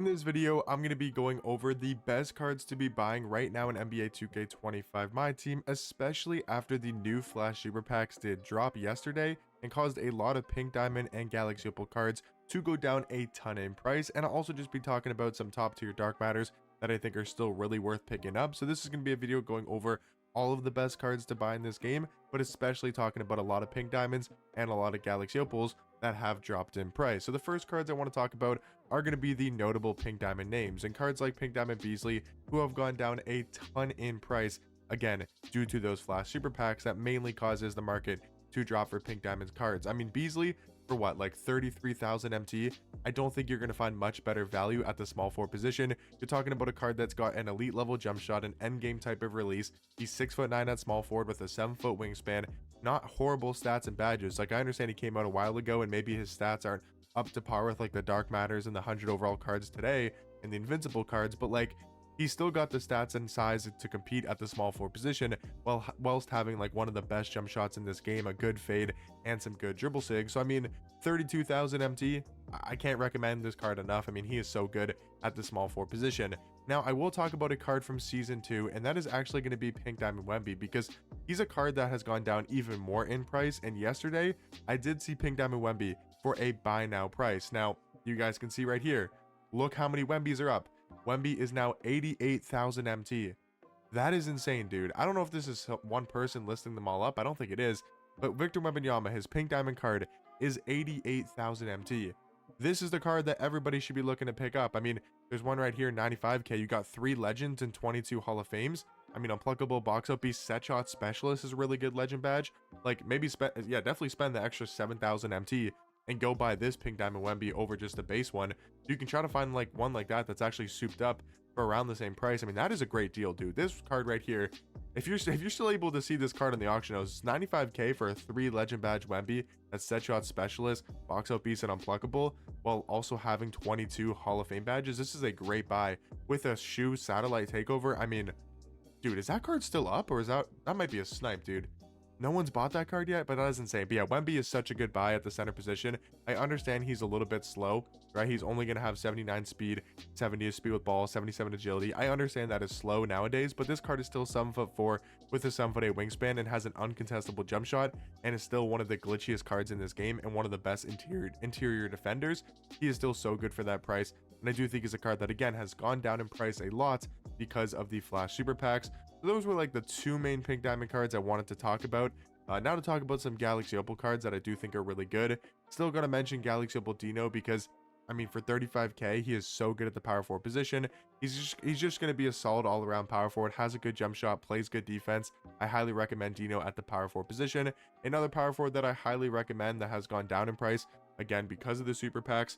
In this video, I'm going to be going over the best cards to be buying right now in NBA 2K25 Myteam, especially after the new Flash Super Packs did drop yesterday and caused a lot of Pink Diamond and Galaxy Opal cards to go down a ton in price. And I'll also just be talking about some top tier Dark Matters that I think are still really worth picking up. So this is going to be a video going over all of the best cards to buy in this game, but especially talking about a lot of Pink Diamonds and a lot of Galaxy Opals that have dropped in price. So the first cards I want to talk about are going to be the notable Pink Diamond names, and cards like Pink Diamond Beasley, who have gone down a ton in price, again, due to those Flash Super Packs that mainly causes the market to drop for Pink Diamond's cards. I mean, Beasley, for what, like 33,000 MT? I don't think you're going to find much better value at the small forward position. You're talking about a card that's got an elite level jump shot, an end game type of release. He's 6'9" at small forward with a 7-foot wingspan. Not horrible stats and badges. Like, I understand he came out a while ago and maybe his stats aren't up to par with like the Dark Matters and the 100 overall cards today and the Invincible cards, but like, he's still got the stats and size to compete at the small forward position whilst having like one of the best jump shots in this game, a good fade and some good dribble sig. So I mean, 32,000 MT, I can't recommend this card enough. I mean, he is so good at the small forward position. Now I will talk about a card from season 2, and that is actually going to be Pink Diamond Wemby, because he's a card that has gone down even more in price. And yesterday I did see Pink Diamond Wemby for a buy now price. Now you guys can see right here, look how many Wembys are up. Wemby is now 88,000 MT. That is insane, dude. I don't know if this is one person listing them all up. I don't think it is. But Victor Wembanyama, his Pink Diamond card, is 88,000 MT. This is the card that everybody should be looking to pick up. I mean, there's one right here, 95k. You got 3 Legends and 22 Hall of Fames. I mean, Unpluckable Box Out Beast Set Shot Specialist is a really good Legend badge. Like, maybe definitely spend the extra 7,000 MT and go buy this Pink Diamond Wemby over just a base one. You can try to find like one like that that's actually souped up for around the same price. I mean, that is a great deal, dude. This card right here, if you're still able to see this card on the auction house, it's 95k for a 3 Legend badge Wemby that's Set Shot Specialist, Box Out Beast, and Unpluckable, while also having 22 Hall of Fame badges. This is a great buy with a shoe satellite takeover. I mean, dude, is that card still up, or is that might be a snipe, dude? No one's bought that card yet, but that is insane. But yeah, Wemby is such a good buy at the center position. I understand he's a little bit slow, right? He's only going to have 79 speed, 70 speed with ball, 77 agility. I understand that is slow nowadays, but this card is still 7'4" with a 7'8" wingspan and has an uncontestable jump shot, and is still one of the glitchiest cards in this game and one of the best interior defenders. He is still so good for that price, and I do think is a card that again has gone down in price a lot because of the Flash Super Packs. So those were like the 2 main Pink Diamond cards I wanted to talk about. Now to talk about some Galaxy Opal cards that I do think are really good. Still gotta mention Galaxy Opal Dino, because I mean, for 35k, he is so good at the power forward position. He's just going to be a solid all-around power forward, has a good jump shot, plays good defense. I highly recommend Dino at the power forward position. Another power forward that I highly recommend that has gone down in price, again, because of the super packs,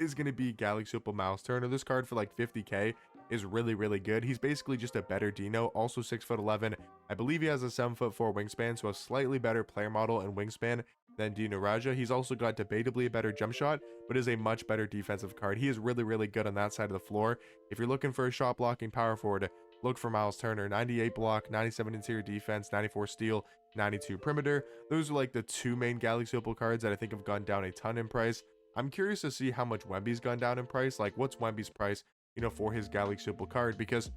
is going to be Galaxy Opal Miles Turner. This card for like 50k is really good. He's basically just a better Dino, also 6'11". I believe he has a 7'4" wingspan, so a slightly better player model and wingspan than Dino Raja. He's also got debatably a better jump shot, but is a much better defensive card. He is really good on that side of the floor. If you're looking for a shot blocking power forward, look for Miles Turner. 98 block, 97 interior defense, 94 steal, 92 perimeter. Those are like the 2 main Galaxy Opal cards that I think have gone down a ton in price. I'm curious to see how much Wemby's gone down in price. Like, what's Wemby's price, you know, for his Galaxy Opal card? Because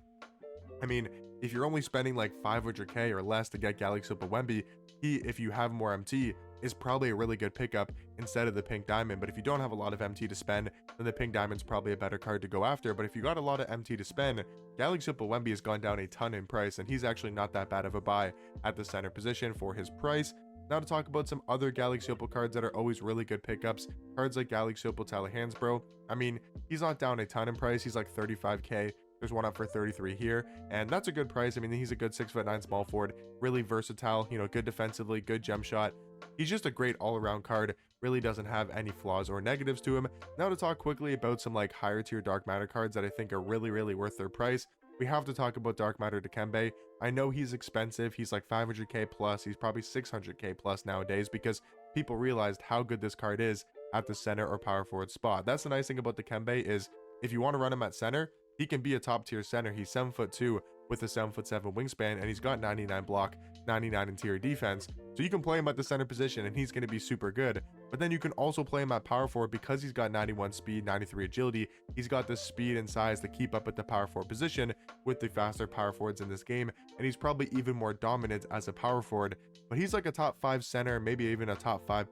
I mean, if you're only spending like 500k or less to get Galaxy Opal Wemby, he, if you have more MT, is probably a really good pickup instead of the Pink Diamond. But if you don't have a lot of MT to spend, then the Pink Diamond's probably a better card to go after. But if you got a lot of MT to spend, Galaxy Opal Wemby has gone down a ton in price, and he's actually not that bad of a buy at the center position for his price. Now to talk about some other Galaxy Opal cards that are always really good pickups. Cards like Galaxy Opal Tyler Hansbrough. I mean, he's not down a ton in price. He's like 35k. There's one up for 33 here, and that's a good price. I mean, he's a good 6'9" small forward, really versatile, you know, good defensively, good jump shot. He's just a great all-around card, really doesn't have any flaws or negatives to him. Now to talk quickly about some like higher tier Dark Matter cards that I think are really worth their price. We have to talk about Dark Matter Dikembe. I know he's expensive. He's like 500k plus. He's probably 600k plus nowadays, because people realized how good this card is at the center or power forward spot. That's the nice thing about Dikembe, is if you want to run him at center, he can be a top tier center. He's 7'2" with a 7'7" wingspan, and he's got 99 block, 99 interior defense. So you can play him at the center position and he's going to be super good. But then you can also play him at power forward because he's got 91 speed, 93 agility. He's got the speed and size to keep up at the power forward position with the faster power forwards in this game, and he's probably even more dominant as a power forward. But he's like a top 5 center, maybe even a top 5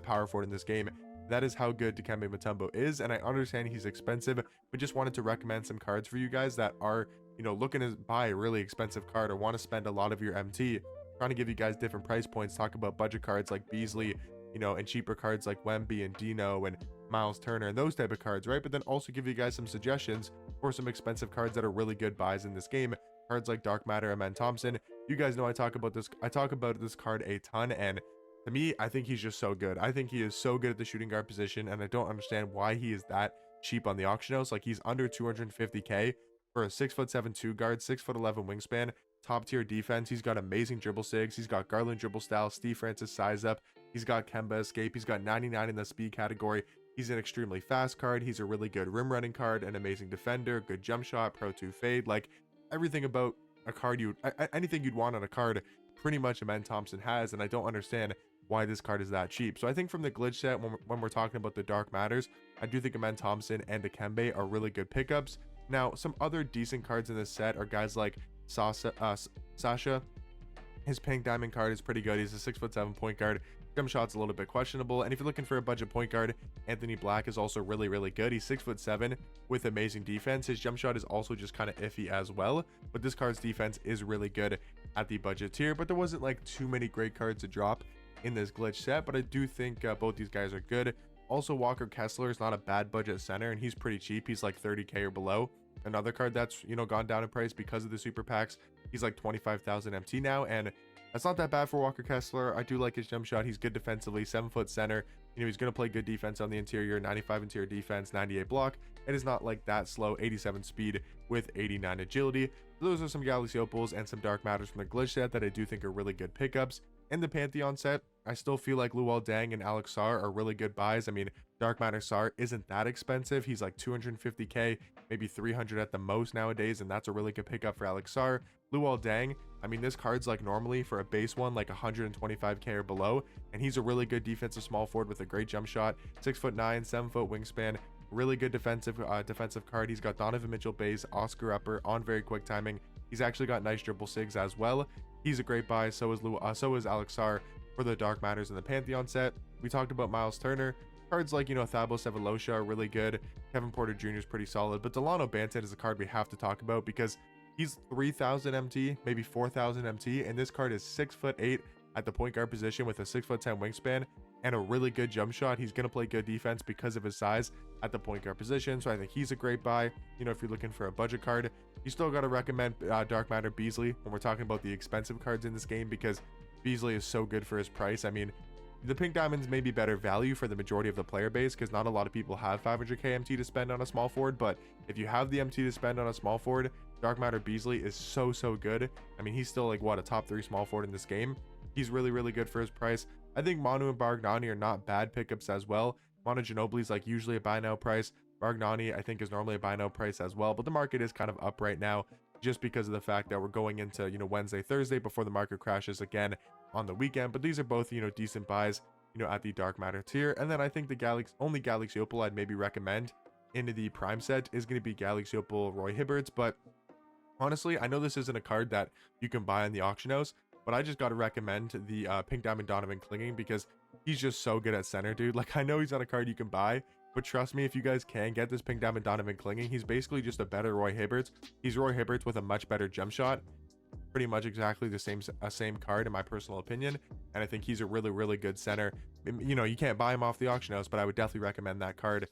power forward in this game. That is how good Dikembe Mutombo is, and I understand he's expensive, but just wanted to recommend some cards for you guys that are, looking to buy a really expensive card or want to spend a lot of your MT. Trying to give you guys different price points, talk about budget cards like Beasley, and cheaper cards like Wemby and Dino and Miles Turner and those type of cards, right? But then also give you guys some suggestions for some expensive cards that are really good buys in this game. Cards like Dark Matter and Amen Thompson. You guys know I talk about this card a ton, and to me, I think he's just so good. I think he is so good at the shooting guard position, and I don't understand why he is that cheap on the auction house. Like, he's under 250k for a 6'7" 2 guard, 6'11" wingspan, top tier defense. He's got amazing dribble sigs. He's got Garland dribble style, Steve Francis size up. He's got Kemba escape. He's got 99 in the speed category. He's an extremely fast card. He's a really good rim running card, an amazing defender, good jump shot, pro 2 fade. Like, everything about a card anything you'd want on a card, pretty much Amen Thompson has, and I don't understand why this card is that cheap. So I think from the glitch set, when we're talking about the Dark Matters, I do think Amen Thompson and Dikembe are really good pickups. Now, some other decent cards in this set are guys like Sasha. His pink diamond card is pretty good. He's a 6'7" point guard. Jump shot's a little bit questionable. And if you're looking for a budget point guard, Anthony Black is also really, really good. He's 6'7" with amazing defense. His jump shot is also just kind of iffy as well, but this card's defense is really good at the budget tier. But there wasn't like too many great cards to drop in this glitch set, but I do think both these guys are good. Also, Walker Kessler is not a bad budget center, and he's pretty cheap. He's like 30k or below. Another card that's gone down in price because of the super packs. He's like 25,000 MT now, and that's not that bad for Walker Kessler. I do like his jump shot. He's good defensively, 7-foot center. He's going to play good defense on the interior, 95 interior defense, 98 block. It is not like that slow, 87 speed with 89 agility. So those are some Galaxy Opals and some Dark Matters from the glitch set that I do think are really good pickups. In the Pantheon set, I still feel like Luol Deng and Alex Sarr are really good buys. I mean, Dark Matter Sarr isn't that expensive. He's like 250k, maybe 300 at the most nowadays, and that's a really good pickup for Alex Sarr. Luol Deng, I mean, this card's like normally for a base one, like 125k or below, and he's a really good defensive small forward with a great jump shot, 6'9", 7-foot wingspan, really good defensive card. He's got Donovan Mitchell base, Oscar upper on very quick timing. He's actually got nice dribble sigs as well. He's a great buy. So is Alex Sarr for the Dark Matters in the Pantheon set. We talked about Miles Turner. Cards like, Thabo Sefolosha are really good. Kevin Porter Jr. is pretty solid. But Delano Banton is a card we have to talk about because he's 3,000 MT, maybe 4,000 MT. And this card is 6'8" at the point guard position with a 6'10" wingspan and a really good jump shot. He's going to play good defense because of his size at the point guard position. So I think he's a great buy. If you're looking for a budget card, you still got to recommend Dark Matter Beasley when we're talking about the expensive cards in this game, because Beasley is so good for his price. I mean, the pink diamonds may be better value for the majority of the player base because not a lot of people have 500k MT to spend on a small forward. But if you have the MT to spend on a small forward, Dark Matter Beasley is so good. I mean, he's still like a top 3 small forward in this game. He's really, really good for his price. I think Manu and Bargnani are not bad pickups as well. Manu Ginobili is like usually a buy now price. Bargnani, I think, is normally a buy now price as well, but the market is kind of up right now just because of the fact that we're going into, Wednesday, Thursday before the market crashes again on the weekend. But these are both, decent buys, at the Dark Matter tier. And then I think the only Galaxy Opal I'd maybe recommend into the Prime set is going to be Galaxy Opal Roy Hibberts. But honestly, I know this isn't a card that you can buy in the auction house, but I just got to recommend the Pink Diamond Donovan Clinging because he's just so good at center, dude. Like, I know he's not a card you can buy, but trust me, if you guys can get this Pink Diamond Donovan Clinging, he's basically just a better Roy Hibberts. He's Roy Hibberts with a much better jump shot. Pretty much exactly the same card in my personal opinion, and I think he's a really, really good center. You can't buy him off the auction house, but I would definitely recommend that card,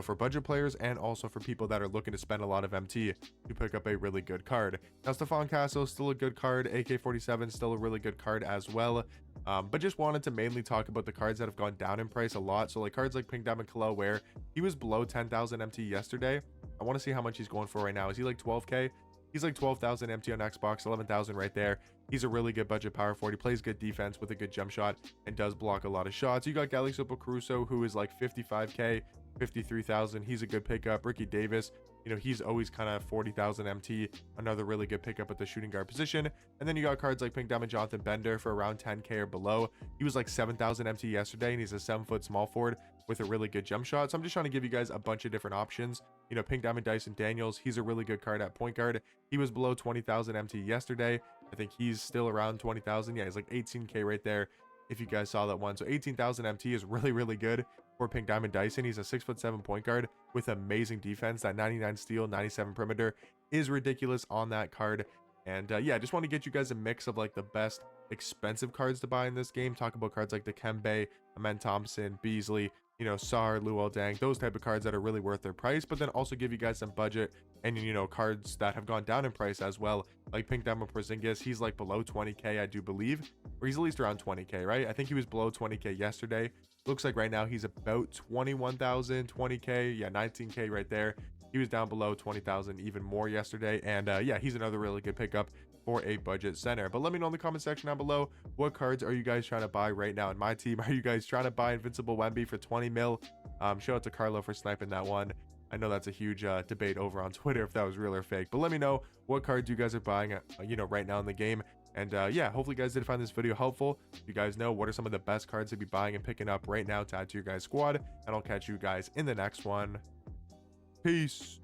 for budget players and also for people that are looking to spend a lot of MT to pick up a really good card. Now, Stephon Castle still a good card. AK-47 still a really good card as well. But just wanted to mainly talk about the cards that have gone down in price a lot. So like cards like Pink Diamond Khalil, where he was below 10,000 MT yesterday. I want to see how much he's going for right now. Is he like 12k? He's like 12,000 MT on Xbox, 11,000 right there. He's a really good budget power forward. He plays good defense with a good jump shot and does block a lot of shots. You got Galaxy Opal Caruso, who is like 55k. 53,000. He's a good pickup. Ricky Davis, he's always kind of 40,000 MT, another really good pickup at the shooting guard position. And then you got cards like Pink Diamond Jonathan Bender for around 10k or below. He was like 7,000 MT yesterday, and he's a 7-foot small forward with a really good jump shot. So I'm just trying to give you guys a bunch of different options. Pink Diamond Dyson Daniels, he's a really good card at point guard. He was below 20,000 MT yesterday. I think he's still around 20,000. Yeah, he's like 18k right there, if you guys saw that one. So 18,000 MT is really, really good for Pink Diamond Dyson. He's a 6'7" point guard with amazing defense. That 99 steal, 97 perimeter is ridiculous on that card. And yeah, I just want to get you guys a mix of like the best expensive cards to buy in this game. Talk about cards like the Kembe, Amen Thompson, Beasley, Sar, Luol Deng, those type of cards that are really worth their price, but then also give you guys some budget and, cards that have gone down in price as well, like Pink Diamond Porzingis. He's like below 20k, I do believe, or he's at least around 20k, right? I think he was below 20k yesterday. Looks like right now he's about 21,000, 20k, yeah, 19k right there. He was down below 20,000 even more yesterday, and yeah, he's another really good pickup for a budget center. But let me know in the comment section down below, what cards are you guys trying to buy right now in my team? Are you guys trying to buy Invincible Wemby for 20 mil? Shout out to Carlo for sniping that one. I know that's a huge debate over on Twitter if that was real or fake, but let me know what cards you guys are buying right now in the game. And yeah, hopefully you guys did find this video helpful. You guys know what are some of the best cards to be buying and picking up right now to add to your guys squad, and I'll catch you guys in the next one. Peace.